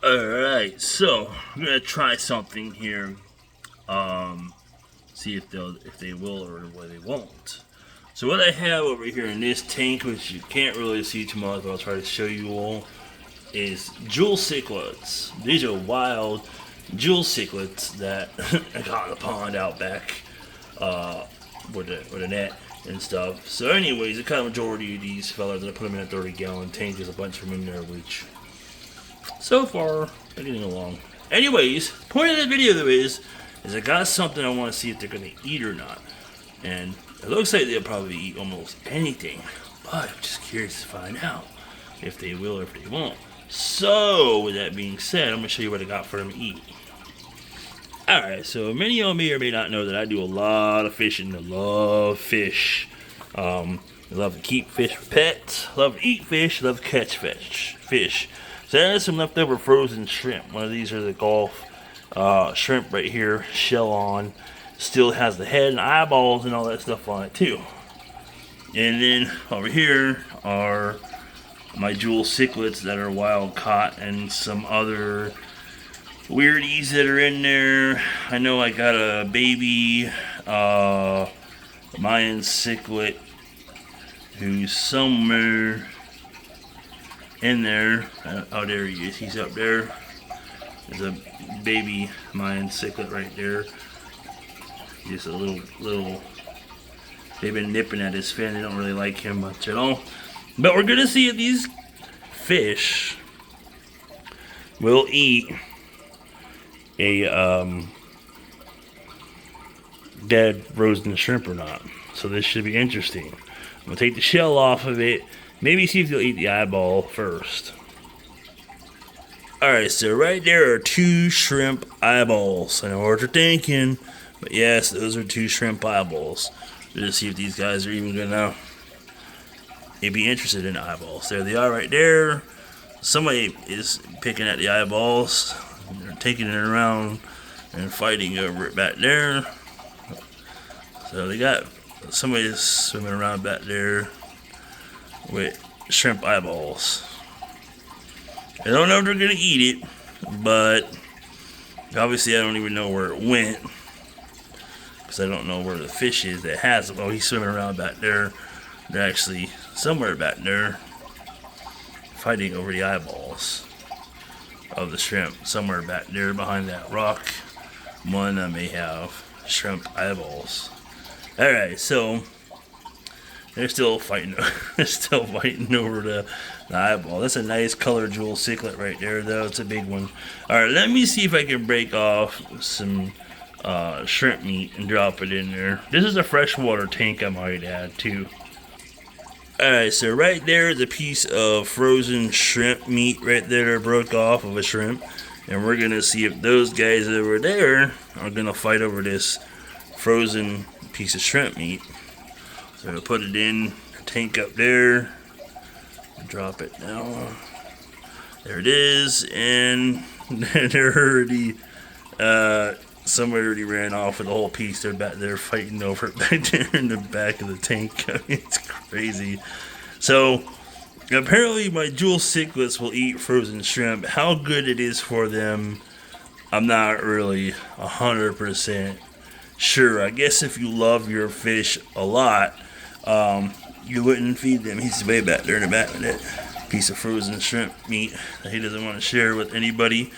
Alright, so I'm gonna try something here. See if they will or whether they won't. So what I have over here in this tank, which you can't really see too much, but I'll try to show you all, is jewel cichlids. These are wild jewel cichlids that I got in the pond out back with the net and stuff. So anyways, the kind of majority of these fellas, I put them in a 30-gallon tank. There's a bunch of them in there, which so far they're getting along. Anyways, point of this video though is I got something I want to see if they're gonna eat or not. And it looks like they'll probably eat almost anything, but I'm just curious to find out if they will or if they won't. So, with that being said, I'm going to show you what I got for them to eat. Alright, so many of you may or may not know that I do a lot of fishing. I love fish. I love to keep fish for pets, love to eat fish, love to catch fish. So I have some leftover frozen shrimp. One of these are the Gulf shrimp right here, shell on. Still has the head and eyeballs and all that stuff on it too. And then over here are my jewel cichlids that are wild caught and some other weirdies that are in there. I know I got a baby Mayan cichlid who's somewhere in there. Oh, there he is. He's up there. There's a baby Mayan cichlid right there. Just a little. They've been nipping at his fin. They don't really like him much at all. But we're gonna see if these fish will eat a dead frozen shrimp or not. So this should be interesting. I'm gonna take the shell off of it. Maybe see if they'll eat the eyeball first. Alright, so right there are 2 shrimp eyeballs. I know what you're thinking. But yes, those are 2 shrimp eyeballs. Let's see if these guys are even gonna be interested in eyeballs. There they are right there. Somebody is picking at the eyeballs. They're taking it around and fighting over it back there. So they got somebody swimming around back there with shrimp eyeballs. I don't know if they're gonna eat it, but obviously I don't even know where it went. Because I don't know where the fish is that has them. Oh, he's swimming around back there. They're actually somewhere back there fighting over the eyeballs of the shrimp. Somewhere back there behind that rock. One may have shrimp eyeballs. Alright, so they're still fighting. They're still fighting over the eyeball. That's a nice color jewel cichlid right there, though. It's a big one. Alright, let me see if I can break off some shrimp meat and drop it in there. This is a freshwater tank, I might add too. Alright, so right there is a piece of frozen shrimp meat right there broke off of a shrimp, and we're gonna see if those guys over there are gonna fight over this frozen piece of shrimp meat. So I'll put it in the tank up there, drop it down. There it is, and they're already somebody already ran off with the whole piece. They're back there fighting over it back there in the back of the tank. It's crazy. So, apparently my jewel cichlids will eat frozen shrimp. How good it is for them, I'm not really 100% sure. I guess if you love your fish a lot, you wouldn't feed them. He's way back there in the back with that piece of frozen shrimp meat that he doesn't want to share with anybody.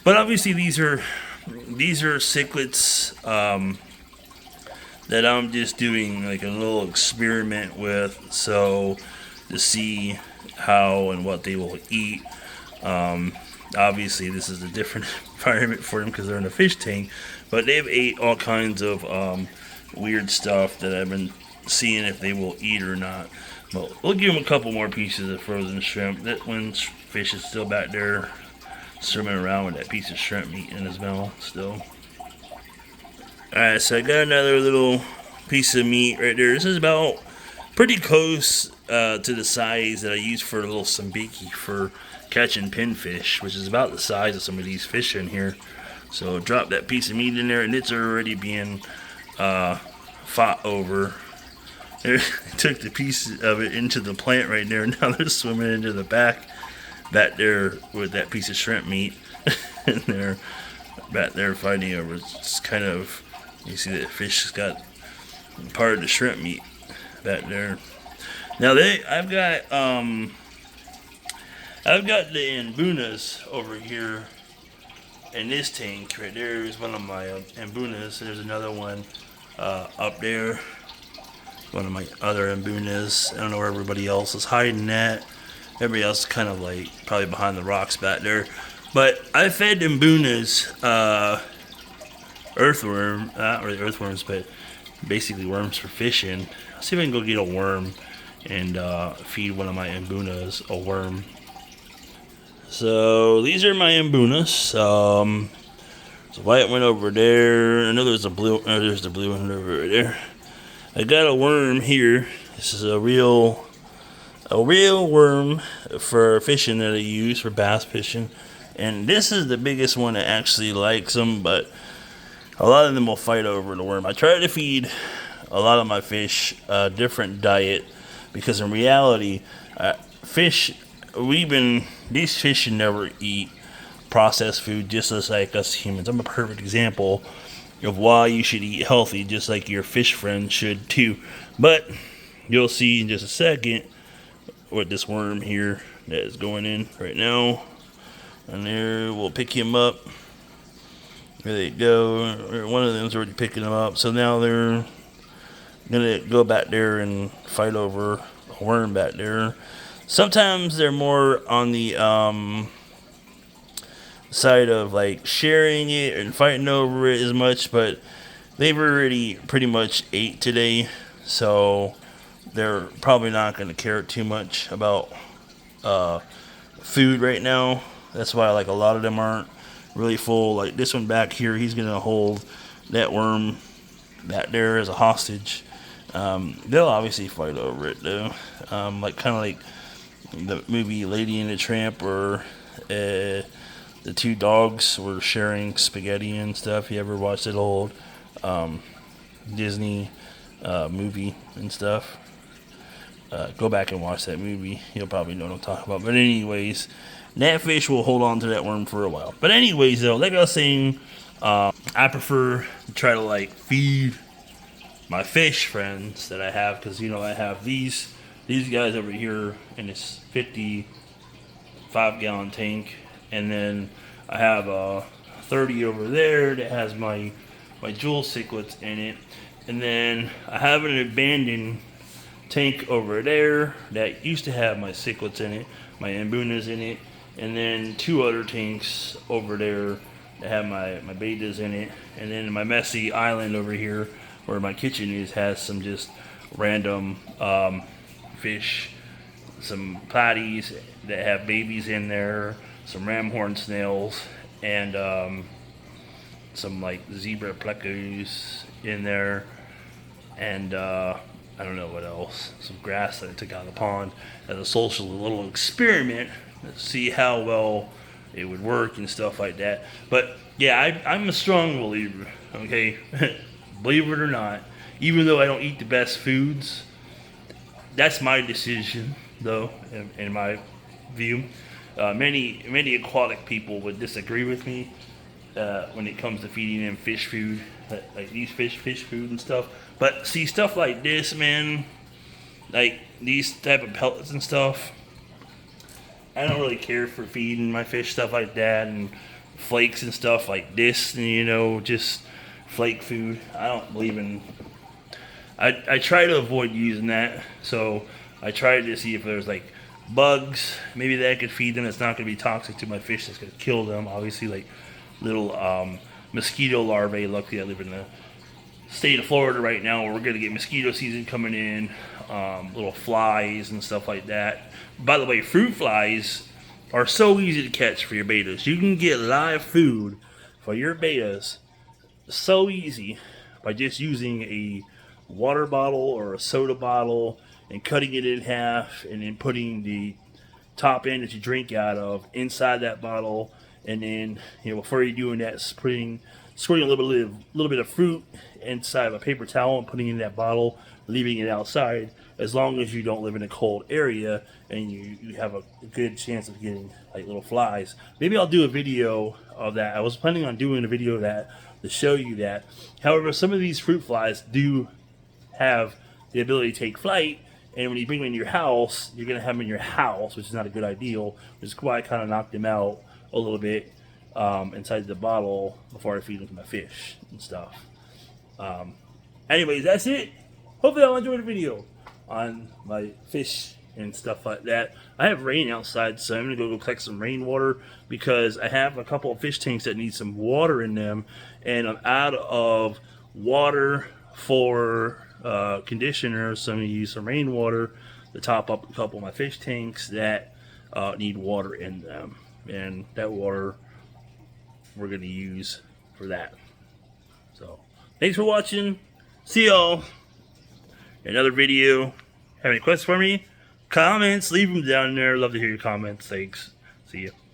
But obviously these are cichlids that I'm just doing like a little experiment with, so to see how and what they will eat. Obviously this is a different environment for them because they're in a fish tank, but they've ate all kinds of weird stuff that I've been seeing if they will eat or not. But we'll give them a couple more pieces of frozen shrimp. That one fish is still back there swimming around with that piece of shrimp meat in his mouth still. Alright, so I got another little piece of meat right there. This is about pretty close to the size that I use for a little sambiki for catching pinfish, which is about the size of some of these fish in here. So drop that piece of meat in there, and it's already being fought over. They took the piece of it into the plant right there. Now they're swimming into the back back there with that piece of shrimp meat, and they're back there fighting over. It's kind of, you see that fish has got part of the shrimp meat back there. Now I've got the ambunas over here in this tank right there is one of my ambunas. There's another one up there, one of my other ambunas. I don't know where everybody else is hiding at. Everybody else is kind of like probably behind the rocks back there. But I fed ambunas earthworm, not really earthworms, but basically worms for fishing. I'll see if I can go get a worm and feed one of my ambunas a worm. So these are my ambunas. So white went over there. I know there's a blue. Oh, there's the blue one over there. I got a worm here. This is a real worm for fishing that I use for bass fishing, and this is the biggest one that actually likes them. But a lot of them will fight over the worm. I try to feed a lot of my fish a different diet because in reality, these fish should never eat processed food, just as like us humans. I'm a perfect example of why you should eat healthy, just like your fish friends should too. But you'll see in just a second with this worm here that is going in right now. And there, we'll pick him up. There they go. One of them's already picking them up. So now they're gonna go back there and fight over a worm back there. Sometimes they're more on the side of like sharing it and fighting over it as much, but they've already pretty much ate today, so they're probably not going to care too much about food right now. That's why like a lot of them aren't really full. Like this one back here, he's going to hold that worm back there as a hostage. They'll obviously fight over it though, like kind of like the movie Lady and the Tramp, or the two dogs were sharing spaghetti and stuff. You ever watched that old Disney movie and stuff? Go back and watch that movie. You'll probably know what I'm talking about. But anyways, that fish will hold on to that worm for a while. But anyways, though, like I was saying, I prefer to try to like feed my fish friends that I have, because I have these guys over here in this 55-gallon tank, and then I have a 30 over there that has my jewel cichlids in it, and then I have an abandoned tank over there that used to have my cichlids in it, my ambunas in it, and then two other tanks over there that have my betas in it, and then my messy island over here where my kitchen is has some just random fish, some platies that have babies in there, some ramhorn snails, and some like zebra plecos in there, and I don't know what else. Some grass that I took out of the pond as a social little experiment to see how well it would work and stuff like that. But yeah, I'm a strong believer, okay? Believe it or not, even though I don't eat the best foods, that's my decision, though, in my view. Many aquatic people would disagree with me when it comes to feeding them fish food, like these fish food and stuff. But see, stuff like this, man, like these type of pellets and stuff, I don't really care for feeding my fish stuff like that, and flakes and stuff like this, and just flake food. I don't believe in. I try to avoid using that, so I tried to see if there's like bugs, maybe that I could feed them. It's not going to be toxic to my fish. That's going to kill them. Obviously, like little mosquito larvae. Luckily, I live in the state of Florida right now, where we're going to get mosquito season coming in. Little flies and stuff like that. By the way, fruit flies are so easy to catch for your betas. You can get live food for your betas so easy by just using a water bottle or a soda bottle and cutting it in half, and then putting the top end that you drink out of inside that bottle, and then before you're doing that, putting squirting a little bit of fruit inside of a paper towel and putting it in that bottle, leaving it outside. As long as you don't live in a cold area and you have a good chance of getting like little flies. Maybe I'll do a video of that. I was planning on doing a video of that to show you that. However, some of these fruit flies do have the ability to take flight, and when you bring them in your house, you're going to have them in your house, which is not a good ideal, which is why I kind of knocked them out a little bit inside the bottle before I feed them to my fish and stuff. Anyways, that's it. Hopefully y'all enjoyed the video on my fish and stuff like that. I have rain outside, so I'm going to go collect some rainwater because I have a couple of fish tanks that need some water in them, and I'm out of water for conditioner, so I'm going to use some rainwater to top up a couple of my fish tanks that need water in them, and that water we're going to use for that. So thanks for watching. See y'all in another video. Have any questions for me? Comments, leave them down there. Love to hear your comments. Thanks. See ya.